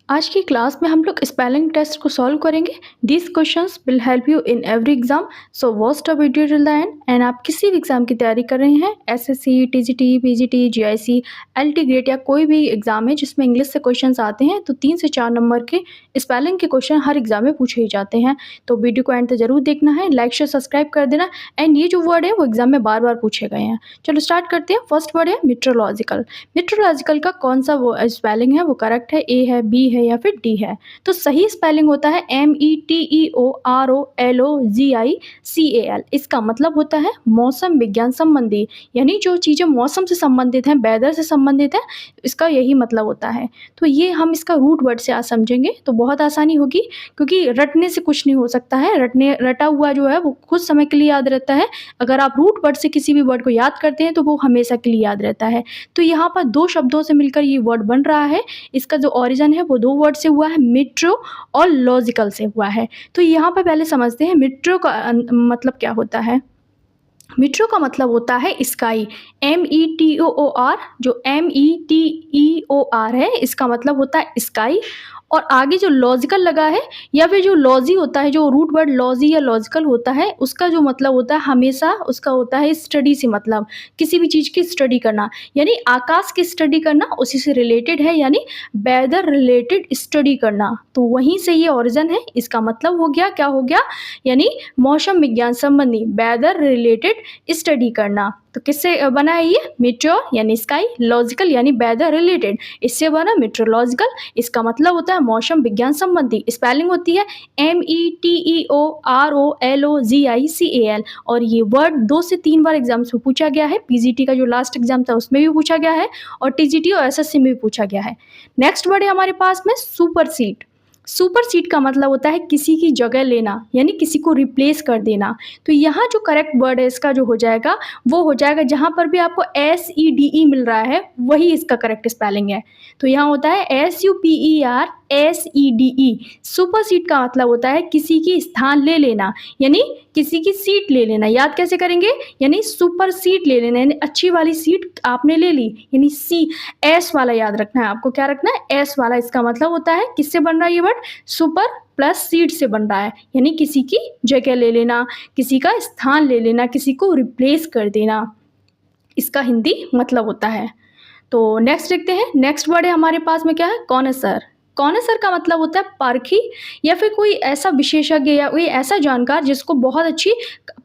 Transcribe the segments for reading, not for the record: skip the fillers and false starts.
आज की क्लास में हम लोग स्पेलिंग टेस्ट को सॉल्व करेंगे। This questions will help you in every exam, so watch the video till the end. And आप किसी भी एग्जाम की तैयारी कर रहे हैं, SSC, TGT, PGT, GIC, LT grade या कोई भी एग्जाम है जिसमें इंग्लिश से क्वेश्चंस आते हैं, तो 3 से 4 नंबर के स्पेलिंग के क्वेश्चन हर एग्जाम में पूछे ही जाते हैं। तो वीडियो को एंड तक जरूर देखना है, लाइक शेयर सब्सक्राइब कर देना। एंड ये जो वर्ड है वो एग्जाम में बार बार पूछे गए हैं। चलो स्टार्ट करते हैं। फर्स्ट वर्ड है मीटरोलॉजिकल। मीटरोलॉजिकल का कौन सा वो स्पेलिंग है, वो करेक्ट है? ए है, बी है या फिर डी है? तो सही स्पेलिंग होता है METEOROLOGICAL। इसका मतलब होता है मौसम विज्ञान संबंधी, यानी जो चीज़ें मौसम से संबंधित हैं, वेदर से संबंधित है, इसका यही मतलब होता है। तो ये हम इसका रूट वर्ड से आज समझेंगे तो बहुत आसानी होगी, क्योंकि रटने से कुछ नहीं हो सकता है। रटा हुआ जो है वो कुछ समय के लिए याद रहता है। अगर आप रूट वर्ड से किसी भी वर्ड को याद करते हैं तो वो हमेशा के लिए याद रहता है। तो यहाँ पर 2 शब्दों से मिलकर ये वर्ड बन रहा है। इसका जो ओरिजिन है वो 2 वर्ड से हुआ है, मेट्रो और लॉजिकल से हुआ है। तो यहाँ पर पहले समझते हैं मेट्रो का मतलब क्या होता है। मेट्रो का मतलब होता है स्काई, METOOR। जो METEOR है इसका मतलब होता है स्काई। और आगे जो लॉजिकल लगा है या फिर जो लॉजी होता है, जो रूट वर्ड लॉजी या लॉजिकल होता है, उसका जो मतलब होता है हमेशा उसका होता है स्टडी से मतलब, किसी भी चीज़ की स्टडी करना, यानी आकाश की स्टडी करना उसी से रिलेटेड है, यानी वेदर रिलेटेड स्टडी करना। तो वहीं से ये ओरिजिन है। इसका मतलब हो गया, क्या हो गया, यानी मौसम विज्ञान संबंधी, वेदर रिलेटेड स्टडी करना। तो किससे बना है ये? मेट्रो यानी स्काई, लॉजिकल यानी वेदर रिलेटेड, इससे बना मेट्रोलॉजिकल। इसका मतलब होता है मौसम विज्ञान संबंधी। स्पेलिंग होती है METEOROLOGICAL। और ये वर्ड 2 से 3 बार एग्जाम्स में पूछा गया है। पीजीटी का जो लास्ट एग्जाम था उसमें भी पूछा गया है, और टीजीटी और एसएससी में भी पूछा गया है। नेक्स्ट वर्ड है हमारे पास में सुपरसीड। सुपरसीड का मतलब होता है किसी की जगह लेना, यानी किसी को रिप्लेस कर देना। तो यहाँ जो करेक्ट वर्ड है इसका जो हो जाएगा वो हो जाएगा, जहाँ पर भी आपको SEDE मिल रहा है वही इसका करेक्ट स्पेलिंग है। तो यहाँ होता है SUPERSEDE। सुपरसीड का मतलब होता है किसी की स्थान ले लेना, यानी किसी की सीट ले लेना। याद कैसे करेंगे? यानी सुपर सीट ले लेना, यानी अच्छी वाली सीट आपने ले ली, यानी S वाला याद रखना है आपको। क्या रखना है? S वाला। इसका मतलब होता है किससे बन रहा है ये वर्ड? सुपर प्लस सीट से बन रहा है, यानी किसी की जगह ले लेना, किसी का स्थान ले लेना, किसी को रिप्लेस कर देना, इसका हिंदी मतलब होता है। तो नेक्स्ट देखते हैं। नेक्स्ट वर्ड है हमारे पास में क्या है? कॉनसर। कॉनसर का मतलब होता है पारखी, या फिर कोई ऐसा विशेषज्ञ या कोई ऐसा जानकार जिसको बहुत अच्छी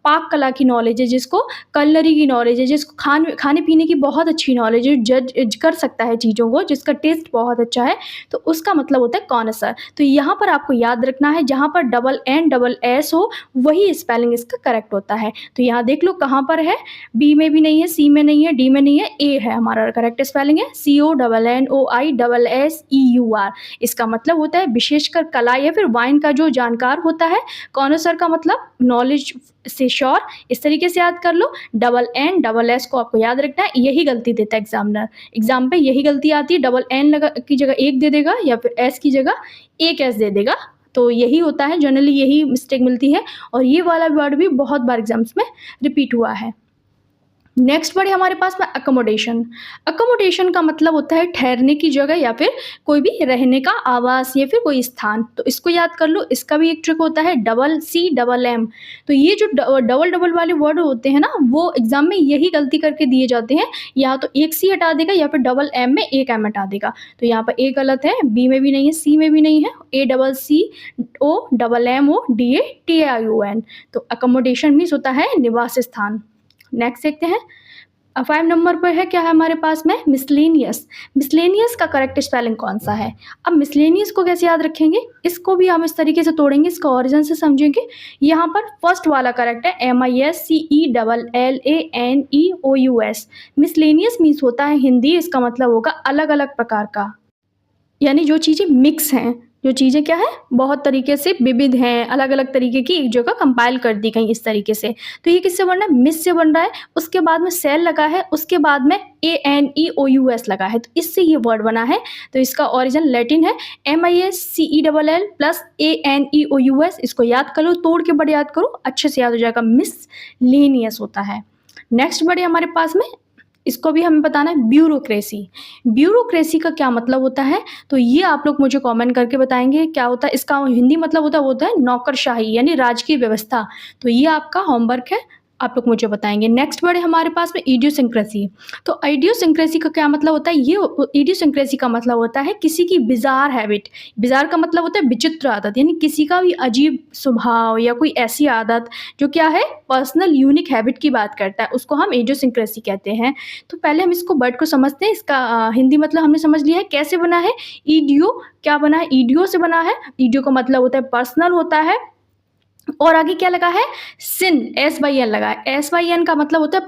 पाक कला की नॉलेज है, जिसको कलनरी की नॉलेज है, जिसको खाने पीने की बहुत अच्छी नॉलेज है, जज कर सकता है चीज़ों को, जिसका टेस्ट बहुत अच्छा है, तो उसका मतलब होता है कॉनसर। तो यहाँ पर आपको याद रखना है, जहाँ पर NNS हो वही स्पेलिंग इसका करेक्ट होता है। तो यहाँ देख लो कहाँ पर है, बी में भी नहीं है, सी में नहीं है, डी में नहीं है, ए है हमारा करेक्ट स्पेलिंग है CONNOISSEUR। इसका मतलब होता है विशेषकर कला या फिर वाइन का जो जानकार होता है। कॉनसर का मतलब नॉलेज से श्योर। इस तरीके से याद कर लो। NNS को आपको याद रखना है। यही गलती देता है एग्जामिनर, एग्जाम पे यही गलती आती है। NN की जगह 1 दे देगा, या फिर S की जगह 1 S दे देगा। तो यही होता है, जनरली यही मिस्टेक मिलती है, और ये वाला वर्ड भी बहुत बार एग्जाम्स में रिपीट हुआ है। नेक्स्ट वर्ड है हमारे पास में अकोमोडेशन। अकोमोडेशन का मतलब होता है ठहरने की जगह, या फिर कोई भी रहने का आवास, या फिर कोई स्थान। तो इसको याद कर लो। इसका भी एक ट्रिक होता है CCM। तो ये जो डबल वाले वर्ड होते हैं ना, वो एग्जाम में यही गलती करके दिए जाते हैं। या तो एक C हटा देगा, या फिर M में एक M हटा देगा। तो यहाँ पर A गलत है, B में भी नहीं है, C में भी नहीं है, ACCOMMODATION। तो अकोमोडेशन मीन्स होता है निवास स्थान। नेक्स्ट देखते हैं। 5 नंबर पर है, क्या है हमारे पास में? मिसलेनियस। मिसलेनियस का करेक्ट स्पेलिंग कौन सा है? अब मिसलेनियस को कैसे याद रखेंगे? इसको भी हम इस तरीके से तोड़ेंगे, इसका ओरिजिन से समझेंगे। यहाँ पर फर्स्ट वाला करेक्ट है, MISCELLANEOUS। मिसलेनियस मीन्स होता है हिंदी, इसका मतलब होगा अलग अलग प्रकार का, यानी जो चीज़ें मिक्स हैं, जो चीज़ें क्या है, बहुत तरीके से विविध हैं, अलग अलग तरीके की एक जगह कंपाइल कर दी गई इस तरीके से। तो ये किससे बन रहा है? मिस से बन रहा है। उसके बाद में सेल लगा है, उसके बाद में ANEOUS लगा है, तो इससे ये वर्ड बना है। तो इसका ओरिजिन लैटिन है, MISCELL प्लस ANEOUS। इसको याद कर लो, तोड़ के बड़े याद करो, अच्छे से याद हो जाएगा। मिसलेनियस होता है। नेक्स्ट वर्ड है हमारे पास में इसको भी हमें बताना है ब्यूरोक्रेसी। ब्यूरोक्रेसी का क्या मतलब होता है? तो ये आप लोग मुझे कमेंट करके बताएँगे क्या होता है? इसका हिंदी मतलब होता है वो होता है नौकरशाही यानी राजकीय व्यवस्था। तो ये आपका होमवर्क है, आप लोग मुझे बताएँगे। नेक्स्ट वर्ड है हमारे पास में इडियोसिंक्रेसी। तो इडियोसिंक्रेसी का क्या मतलब होता है? ये इडियोसिंक्रेसी का मतलब होता है किसी की बिज़ार हैबिट। बिज़ार का मतलब होता है विचित्र आदत, यानी किसी का भी अजीब स्वभाव या कोई ऐसी आदत जो क्या है पर्सनल यूनिक हैबिट की बात करता है, उसको हम इडियोसिंक्रेसी कहते हैं। तो पहले हम इसको वर्ड को समझते हैं, इसका हिंदी मतलब हमने समझ लिया है कैसे बना है। ईडियो क्या बना है? ईडियो से बना है। ईडियो का मतलब होता है पर्सनल होता है और आगे क्या लगा है? सिन, एस बाई एन लगा है। एस बाई एन का मतलब होता है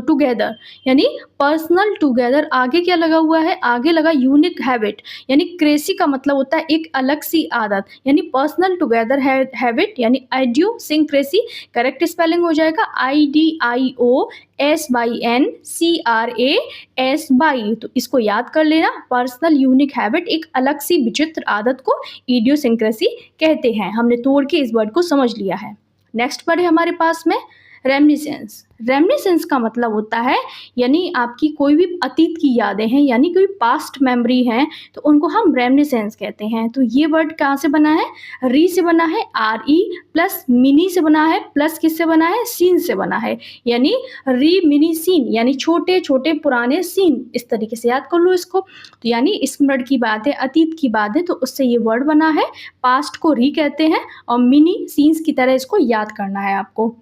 टुगेदर, यानी पर्सनल टुगेदर। आगे क्या लगा हुआ है? आगे लगा यूनिक हैबिट, यानी क्रेसी का मतलब होता है एक अलग सी आदत, यानी पर्सनल टुगेदर हैबिट यानी आइडियोसिंक्रेसी। करेक्ट स्पेलिंग हो जाएगा IDIOSYNCRASY। तो इसको याद कर लेना, पर्सनल यूनिक हैबिट एक अलग सी विचित्र आदत को इडियोसिंक्रेसी कहते हैं। हमने तोड़ के इस वर्ड को समझ लिया है। नेक्स्ट वर्ड है हमारे पास में रेमिनिसेंस। रेमिनिसेंस का मतलब होता है यानी आपकी कोई भी अतीत की यादें हैं, यानी कोई पास्ट मेमोरी हैं, तो उनको हम रेमिनिसेंस कहते हैं। तो ये वर्ड कहाँ से बना है? री से बना है, RE प्लस मिनी से बना है, प्लस किससे बना है? सीन से बना है, यानी री मिनी सीन, यानी छोटे छोटे पुराने सीन। इस तरीके से याद कर लो इसको। तो यानी स्मरण की बात है, अतीत की बात है, तो उससे ये वर्ड बना है। पास्ट को री कहते हैं और मिनी सीन्स की तरह इसको याद करना है आपको,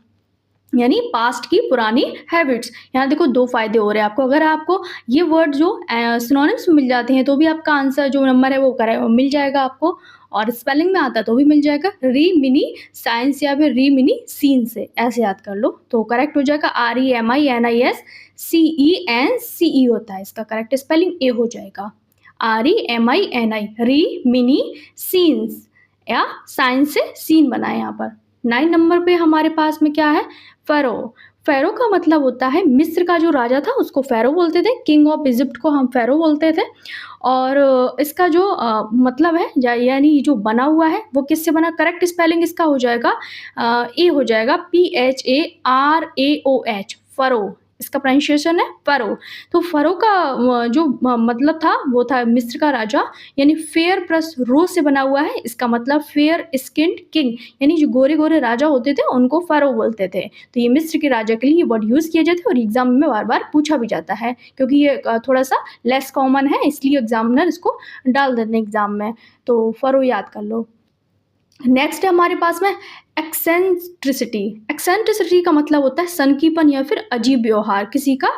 यानी पास्ट की पुरानी हैबिट्स। यहाँ देखो दो फायदे हो रहे हैं आपको, अगर आपको ये वर्ड जो सिनोनिम्स में मिल जाते हैं तो भी आपका आंसर जो नंबर है वो मिल जाएगा आपको, और स्पेलिंग में आता तो भी मिल जाएगा। री मिनी साइंस या फिर री मिनी सीन से ऐसे याद कर लो तो करेक्ट हो जाएगा। REMINISCENCE होता है, इसका करेक्ट स्पेलिंग ए हो जाएगा। REMINI री मिनी सीन्स या साइंस से सीन बनाए यहाँ पर। 9 नंबर पे हमारे पास में क्या है? फ़ैरो। फ़ैरो का मतलब होता है मिस्र का जो राजा था उसको फ़ैरो बोलते थे, किंग ऑफ इजिप्ट को हम फ़ैरो बोलते थे। और इसका जो मतलब है यानी जो बना हुआ है वो किससे बना? करेक्ट स्पेलिंग इसका हो जाएगा ए हो जाएगा, PHARAOH, फ़रो। इसका प्रोनाउंसिएशन है फ़रो। तो फ़रो का जो मतलब था वो था मिस्र का राजा, यानी फेयर प्लस रो से बना हुआ है। इसका मतलब फेयर स्किन्ड किंग, यानी जो गोरे-गोरे राजा होते थे उनको फ़रो बोलते थे। तो ये मिस्र के राजा के लिए ये वर्ड यूज़ किया जाता है और एग्ज़ाम में बार-बार पूछा भी जाता है, क्योंकि ये थोड़ा-सा लेस कॉमन है, इसलिए एग्ज़ामिनर इसको डाल देते हैं एग्ज़ाम में। तो फ़रो याद कर लो। नेक्स्ट है हमारे पास में एक्सेंट्रिसिटी। एक्सेंट्रिसिटी का मतलब होता है सनकीपन या फिर अजीब व्यवहार, किसी का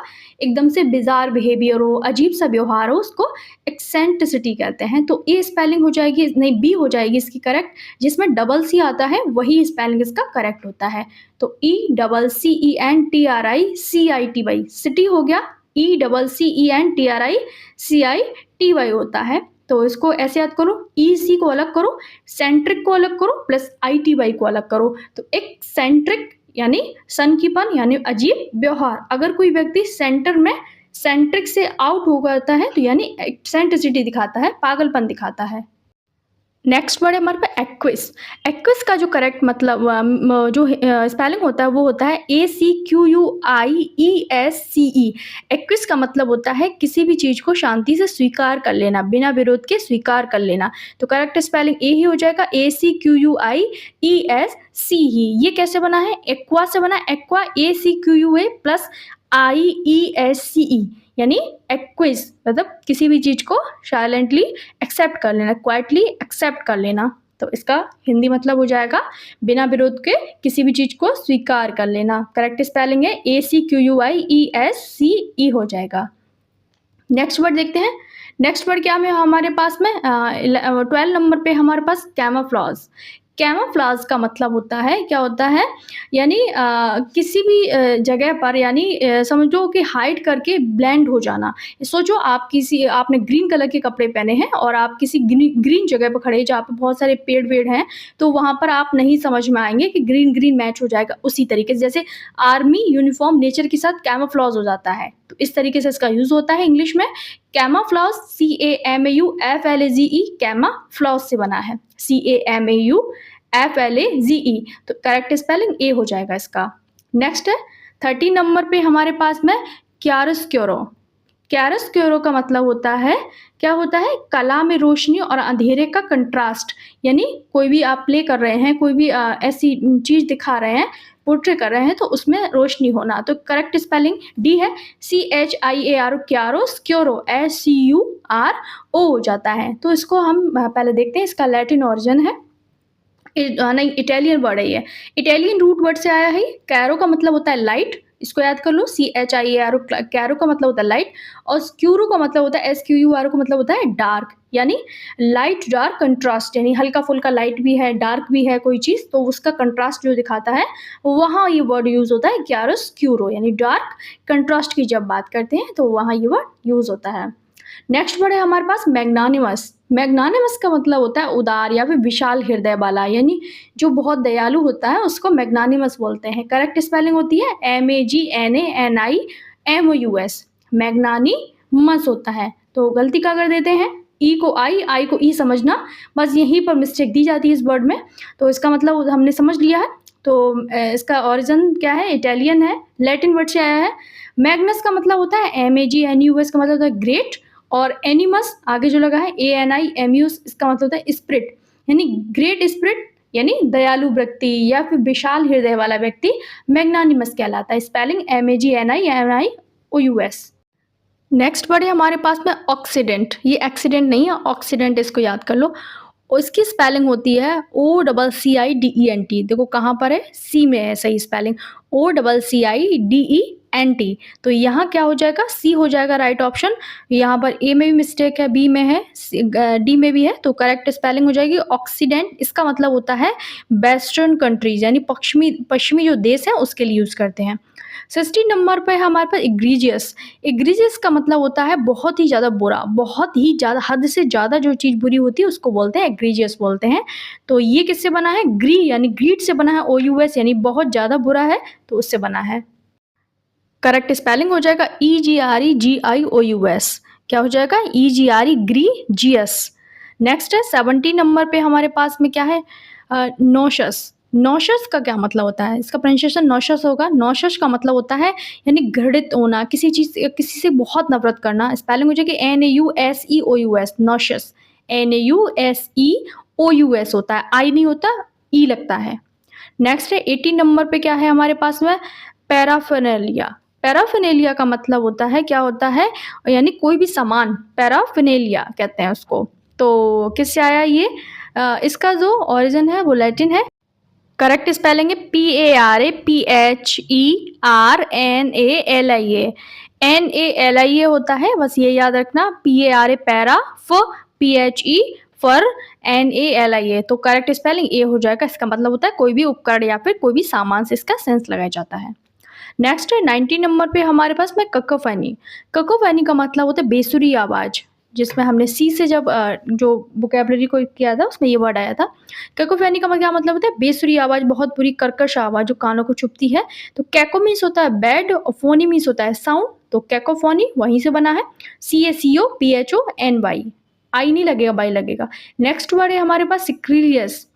एकदम से बिजार बिहेवियर हो, अजीब सा व्यवहार हो, उसको एक्सेंट्रिसिटी कहते हैं। तो ए स्पेलिंग हो जाएगी, नहीं बी हो जाएगी इसकी करेक्ट, जिसमें डबल सी आता है वही स्पेलिंग इसका करेक्ट होता है। तो ECCENTRICITY सिटी हो गया, ECCENTRICITY होता है। तो इसको ऐसे याद करो, EC को अलग करो, सेंट्रिक को अलग करो, प्लस ITY को अलग करो। तो एक सेंट्रिक यानी सनकीपन यानी अजीब व्यवहार। अगर कोई व्यक्ति सेंटर में सेंट्रिक से आउट हो जाता है तो यानी एक्सेंट्रिसिटी दिखाता है, पागलपन दिखाता है। नेक्स्ट वर्ड है हमारे पास एक्विस। एक्विस का जो करेक्ट मतलब जो स्पेलिंग होता है वो होता है ACQUIESCE। एक्विस का मतलब होता है किसी भी चीज़ को शांति से स्वीकार कर लेना, बिना विरोध के स्वीकार कर लेना। तो करेक्ट स्पेलिंग ए ही हो जाएगा, ACQUIESCE। ये कैसे बना है? एक्वा से बना, एक्वा ACQUA प्लस IESCE, यानी एक्विज मतलब किसी भी चीज़ को साइलेंटली एक्सेप्ट कर लेना, क्वाइटली एक्सेप्ट कर लेना। तो इसका हिंदी मतलब हो जाएगा बिना विरोध के किसी भी चीज़ को स्वीकार कर लेना। करेक्ट स्पेलिंग है ACQUIESCE हो जाएगा। नेक्स्ट वर्ड देखते हैं। नेक्स्ट वर्ड क्या है हमारे पास में 12 नंबर पे हमारे पास कैमोफ्लेज। कैमोफ्लेज का मतलब होता है क्या होता है? यानी किसी भी जगह पर यानी समझो कि हाइड करके ब्लेंड हो जाना। सोचो आपने ग्रीन कलर के कपड़े पहने हैं और आप किसी ग्रीन जगह पर खड़े हैं जहाँ पे बहुत सारे पेड़-वेड़ हैं, तो वहाँ पर आप नहीं समझ में आएँगे कि ग्रीन मैच हो जाएगा। उसी तरीके से जैसे आर्मी यूनिफ़ॉर्म नेचर के साथ कैमोफ्लेज हो जाता है, तो इस तरीके से इसका यूज़ होता है इंग्लिश में। कैमोफ्लेज CAMAUFLAGE कैमोफ्लेज से बना है, CAMAUFLAGE। तो करेक्ट स्पेलिंग ए हो जाएगा इसका। नेक्स्ट है 13 नंबर पे हमारे पास में क्यारोस्क्योरो। क्यारोस्क्योरो का मतलब होता है, क्या होता है, कला में रोशनी और अंधेरे का कंट्रास्ट। यानी कोई भी आप प्ले कर रहे हैं, कोई भी ऐसी चीज़ दिखा रहे हैं, पोर्ट्रे कर रहे हैं, तो उसमें रोशनी होना। तो करेक्ट स्पेलिंग डी है, CHIARO, क्यारोस्क्योरो, SCURO हो जाता है। तो इसको हम पहले देखते हैं, इसका लैटिन ओरिजिन है, नहीं, इटालियन वर्ड है ये। इटालियन रूट वर्ड से आया है। कैरो का मतलब होता है लाइट, इसको याद कर लो, CHIARO, कैरो का मतलब होता है लाइट, और स्क्यूरो का मतलब होता है, SQURO का मतलब होता है डार्क, यानी लाइट डार्क कंट्रास्ट, यानी हल्का फुल्का लाइट भी है, डार्क भी है कोई चीज़, तो उसका कंट्रास्ट जो दिखाता है, वहाँ ये वर्ड यूज़ होता है क्यारोस्क्यूरो, यानी डार्क कंट्रास्ट की जब बात करते हैं तो वहाँ ये वर्ड यूज़ होता है। नेक्स्ट वर्ड है हमारे पास मैग्नानिमस। मैग्नानिमस का मतलब होता है उदार या फिर विशाल हृदय वाला, यानी जो बहुत दयालु होता है उसको मैग्नानिमस बोलते हैं। करेक्ट स्पेलिंग होती है MAGNANIMOUS, मैग्नानिमस होता है। तो गलती क्या कर देते हैं, ई को आई को ई समझना, बस यहीं पर मिस्टेक दी जाती है इस वर्ड में। तो इसका मतलब हमने समझ लिया है। तो इसका ओरिजिन क्या है, इटालियन है, लैटिन वर्ड से आया है। मैग्नस का मतलब होता है MAGNUS का मतलब होता है ग्रेट, और एनिमस आगे जो लगा है ANIMUS, इसका मतलब होता है स्पिरिट, यानी ग्रेट स्पिरिट, यानी दयालु व्यक्ति या फिर विशाल हृदय वाला व्यक्ति मैग्नानिमस कहलाता है। Spelling MAGNIMOUS। नेक्स्ट वर्ड है हमारे पास में ऑक्सीडेंट। ये एक्सीडेंट नहीं है, ऑक्सीडेंट, इसको याद कर लो। और इसकी स्पेलिंग होती है OCCIDENT। देखो कहाँ पर है, सी में है सही स्पेलिंग, OCCIDENT। तो यहाँ क्या हो जाएगा, सी हो जाएगा राइट ऑप्शन। यहाँ पर ए में भी मिस्टेक है, बी में है, डी में भी है, तो करेक्ट स्पेलिंग हो जाएगी ऑक्सीडेंट। इसका मतलब होता है वेस्टर्न कंट्रीज, यानी पश्चिमी जो देश है उसके लिए यूज़ करते हैं। 60 नंबर पे है हमारे पास एग्रीजियस। एग्रीजियस का मतलब होता है बहुत ही ज़्यादा बुरा, बहुत ही ज़्यादा, हद से ज़्यादा जो चीज़ बुरी होती है उसको बोलते हैं एग्रीजियस बोलते हैं। तो ये किससे बना है, यानी ग्रीड से बना है, OUS, यानी बहुत ज़्यादा बुरा है, तो उससे बना है। करेक्ट स्पेलिंग हो जाएगा EGREGIOUS। क्या हो जाएगा, EGREGIOUS। नेक्स्ट है 70 नंबर पे हमारे पास में क्या है, नॉशस। नॉशस का क्या मतलब होता है, इसका प्रोनाउंसिएशन नॉशस होगा। नॉशस का मतलब होता है यानी घृणित होना, किसी चीज़, किसी से बहुत नफरत करना। स्पेलिंग हो जाएगी NAUSEOUS, नॉशस, NAUSEOUS होता है, आई नहीं होता, ई लगता है। नेक्स्ट है 80 नंबर पे क्या है हमारे पास में, पैराफर्नेलिया। पैराफर्नेलिया का मतलब होता है, क्या होता है, यानी कोई भी सामान, पैराफर्नेलिया कहते हैं उसको। तो किससे आया ये, इसका जो ओरिजिन है वो लैटिन है। करेक्ट स्पेलिंग है PARAPHERNALIA। NALIA होता है, बस ये याद रखना, PARA पैरा, PHE फर, NALIA। तो करेक्ट स्पेलिंग ए हो जाएगा। इसका मतलब होता है कोई भी उपकरण या फिर कोई भी सामान से इसका सेंस लगाया जाता है। नेक्स्ट है 90 नंबर पे हमारे पास में ककोफनी। ककोफनी का मतलब होता है बेसुरी आवाज़, जिसमें हमने सी से जब जो वोकैबुलरी को किया था उसमें ये वर्ड आया था। कैकोफोनी का क्या मतलब होता है, बेसुरी आवाज़, बहुत बुरी कर्कश आवाज़ जो कानों को चुभती है। तो कैको मीन्स होता है बैड और फोनी मीन्स होता है साउंड, तो कैकोफोनी वहीं से बना है, CACOPHONY, आई नहीं लगेगा, बाई लगेगा। नेक्स्ट वर्ड है हमारे पास सिक्रीलियस।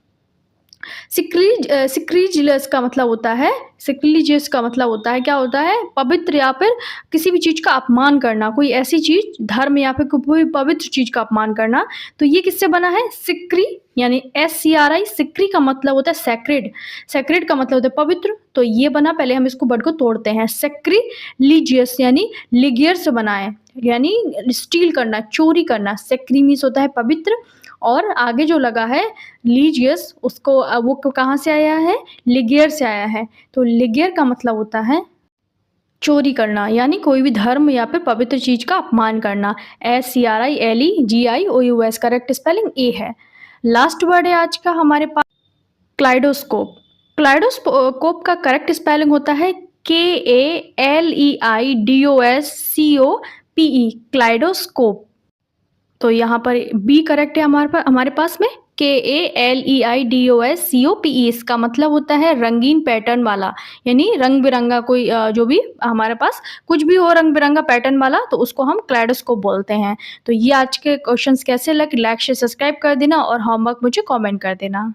सिक्रीजियस का मतलब होता है, सिक्रीजियस का मतलब होता है, क्या होता है, पवित्र या फिर किसी भी चीज़ का अपमान करना, कोई ऐसी चीज़, धर्म या फिर कोई पवित्र चीज़ का अपमान करना। तो ये किससे बना है, सिक्री, यानी SCRI। सिक्री का मतलब होता है सैक्रेड, सैक्रेड का मतलब होता है पवित्र। तो ये बना, पहले हम इसको वर्ड को तोड़ते हैं, सेक्रीलिजियस यानी लिगियर से बना है, यानी स्टील करना, चोरी करना। सेक्री मीन्स होता है पवित्र, और आगे जो लगा है लीजियस, उसको वो कहाँ से आया है, लिगियर से आया है। तो लिगियर का मतलब होता है चोरी करना, यानी कोई भी धर्म या फिर पवित्र चीज़ का अपमान करना। SCRILEGIOUS, करेक्ट स्पेलिंग ए है। लास्ट वर्ड है आज का हमारे पास क्लाइडोस्कोप। क्लाइडोस्कोप का करेक्ट स्पेलिंग होता है KALEIDOSCOPE, क्लाइडोस्कोप। तो यहाँ पर बी करेक्ट है हमारे पास में, KALEIDOSCOPE। इसका मतलब होता है रंगीन पैटर्न वाला, यानी रंग बिरंगा, कोई जो भी हमारे पास कुछ भी हो रंग बिरंगा पैटर्न वाला, तो उसको हम क्लाइडोस्कोप बोलते हैं। तो ये आज के क्वेश्चंस कैसे लगे, लाइक शेयर सब्सक्राइब कर देना और होमवर्क मुझे कमेंट कर देना।